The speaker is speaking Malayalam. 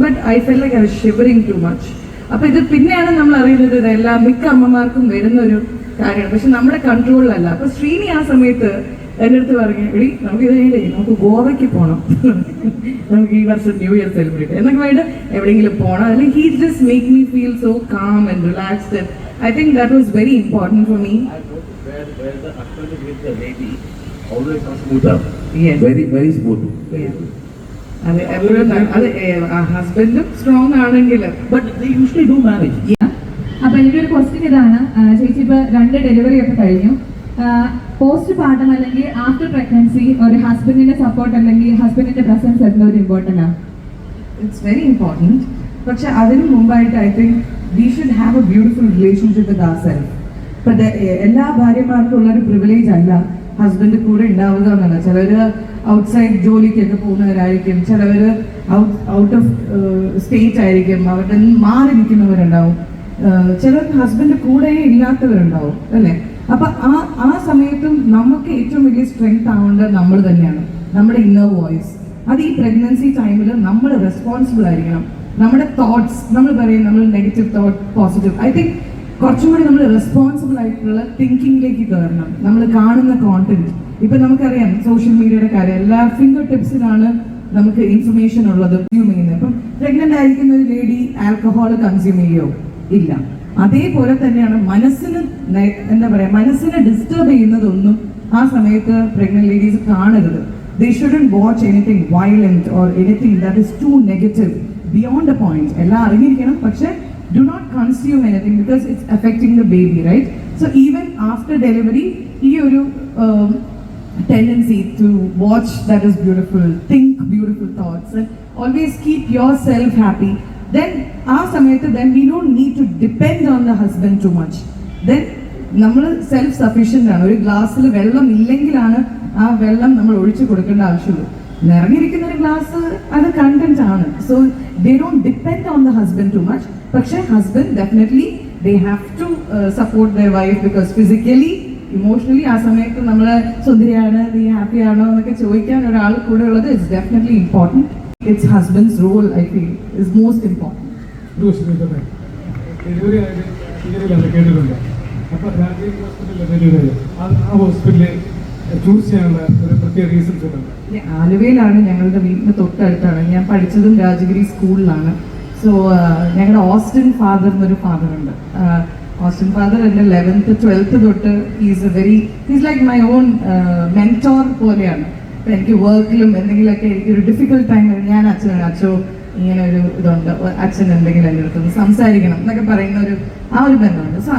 But I felt like I was shivering too much. അപ്പൊ ഇത് പിന്നെയാണ് നമ്മൾ അറിയുന്നത് ഇതെല്ലാം മിക്ക അമ്മമാർക്കും വരുന്ന ഒരു കാര്യമാണ്, പക്ഷെ നമ്മുടെ കൺട്രോളിലല്ല. അപ്പൊ ശ്രീനി ആ സമയത്ത് എൻ്റെ അടുത്ത് പറഞ്ഞു, എടി നമുക്ക് ഇത് കഴിഞ്ഞില്ലേ നമുക്ക് ഗോവയ്ക്ക് പോകണം, നമുക്ക് ഈ വർഷം ന്യൂ ഇയർ സെലിബ്രേറ്റ് എന്നൊക്കെ വേണ്ടി എവിടെയെങ്കിലും പോകണം. അല്ലെങ്കിൽ he just make me feel so calm and relaxed. I think that was very important for me. Very smooth. അത് എപ്പോഴും അത് ഹസ്ബൻഡും സ്ട്രോങ് ആണെങ്കിൽ, but they usually do manage. അപ്പൊ എനിക്കൊരു ക്വസ്റ്റ്യൻ ഇതാണ്, ചേച്ചി ഇപ്പൊ 2 ഡെലിവറി ഒക്കെ കഴിഞ്ഞു, പോസ്റ്റ് പാർട്ടം അല്ലെങ്കിൽ ആഫ്റ്റർ പ്രഗ്നൻസി ഒരു ഹസ്ബൻഡിന്റെ സപ്പോർട്ട് അല്ലെങ്കിൽ ഹസ്ബൻഡിന്റെ പ്രസൻസ് എന്തോരം ഇമ്പോർട്ടൻ്റ് ആണ്? It's very important. പക്ഷെ അതിനു മുമ്പായിട്ട് I think we should have a beautiful relationship with our self. ഇപ്പൊ എല്ലാ ഭാര്യമാർക്കും ഉള്ളൊരു പ്രിവിലേജ് അല്ല ഹസ്ബൻഡ് കൂടെ ഉണ്ടാവുക എന്നല്ല. ചിലർ ഔട്ട്സൈഡ് ജോലിക്കൊക്കെ പോകുന്നവരായിരിക്കും, ചിലവർ ഔട്ട് ഓഫ് സ്റ്റേറ്റ് ആയിരിക്കും, അവരുടെ മാറി നിൽക്കുന്നവരുണ്ടാവും, ചിലർക്ക് ഹസ്ബൻഡ് കൂടെ ഇല്ലാത്തവരുണ്ടാവും അല്ലേ. അപ്പൊ ആ സമയത്തും നമുക്ക് ഏറ്റവും വലിയ സ്ട്രെങ്ത് ആവേണ്ടത് നമ്മൾ തന്നെയാണ്, നമ്മുടെ ഇന്നർ വോയിസ്. അത് ഈ പ്രഗ്നൻസി ടൈമിൽ നമ്മൾ റെസ്പോൺസിബിൾ ആയിരിക്കണം. നമ്മുടെ തോട്ട്സ്, നമ്മൾ പറയും നമ്മൾ negative thought, positive, I think കുറച്ചും കൂടി നമ്മൾ റെസ്പോൺസിബിൾ ആയിട്ടുള്ള തിങ്കിങ്ങിലേക്ക് കയറണം. നമ്മൾ കാണുന്ന കോണ്ടന്റ്, ഇപ്പൊ നമുക്കറിയാം സോഷ്യൽ മീഡിയയുടെ കാര്യം, എല്ലാ ഫിംഗർ ടിപ്സിലാണ് നമുക്ക് ഇൻഫർമേഷൻ ഉള്ളത് കൺസ്യൂം ചെയ്യുന്നത്. ഇപ്പം പ്രഗ്നന്റ് ആയിരിക്കുന്ന ഒരു ലേഡി ആൽക്കഹോൾ കൺസ്യൂം ചെയ്യോ? ഇല്ല. അതേപോലെ തന്നെയാണ് മനസ്സിന് എന്താ പറയാ, മനസ്സിനെ ഡിസ്റ്റർബ് ചെയ്യുന്നതൊന്നും ആ സമയത്ത് പ്രഗ്നന്റ് ലേഡീസ് കാണരുത്. They shouldn't watch anything violent or anything that is too negative beyond a point. എല്ലാം അറിഞ്ഞിരിക്കണം, പക്ഷെ do not consume anything because it's affecting the baby, right? So even after delivery, you tendency to watch that is beautiful, think beautiful thoughts, and always keep yourself happy. Then then we don't need to depend on the husband too much. Then നമ്മൾ സെൽഫ് സഫീഷ്യൻ്റ് ആണ്. ഒരു ഗ്ലാസ്സിൽ വെള്ളം ഇല്ലെങ്കിലാണ് ആ വെള്ളം നമ്മൾ ഒഴിച്ചു കൊടുക്കേണ്ട ആവശ്യമുള്ളൂ. നിറഞ്ഞിരിക്കുന്ന ഒരു ഗ്ലാസ് അത് കണ്ടന്റ് ആണ്. So they don't depend on the husband too much. പക്ഷേ husband definitely they have to support their wife, because physically emotionally ആ സമയത്ത് നമ്മൾ സുന്ദരിയാണ്, നീ ഹാപ്പി ആണോ എന്നൊക്കെ ചോദിക്കാൻ ഒരാൾ കൂടെ ഉള്ളത് it's definitely important. It's husband's role I feel is most important. കേട്ടിട്ടുണ്ട്. അപ്പോൾ രാജീവ് ഹോസ്പിറ്റലിൽ ഡെലിവറി ആ ഹോസ്പിറ്റലിൽ ചൂസ് ചെയ്യാനുള്ള ഒരു പ്രത്യേക റീസൺസ് ഉണ്ട്. ആലുവയിലാണ്, ഞങ്ങളുടെ വീടിന് തൊട്ടടുത്താണ്. ഞാൻ പഠിച്ചതും രാജഗിരി സ്കൂളിലാണ്. സോ ഞങ്ങളുടെ ഓസ്റ്റിൻ ഫാദർ എന്നൊരു ഫാദറുണ്ട്. ഓസ്റ്റിൻ ഫാദർ എൻ്റെ 11th 12th തൊട്ട് he's like my own mentor പോലെയാണ്. അപ്പം എനിക്ക് വർക്കിലും എന്തെങ്കിലുമൊക്കെ എനിക്കൊരു ഡിഫിക്കൽട്ട് ടൈം ഞാൻ അച്ഛോ ഇങ്ങനെ ഒരു ഇതുണ്ട്, അച്ഛൻ എന്തെങ്കിലും എൻ്റെ അടുത്ത് സംസാരിക്കണം എന്നൊക്കെ പറയുന്ന ആ ഒരു ബന്ധമുണ്ട്. സോ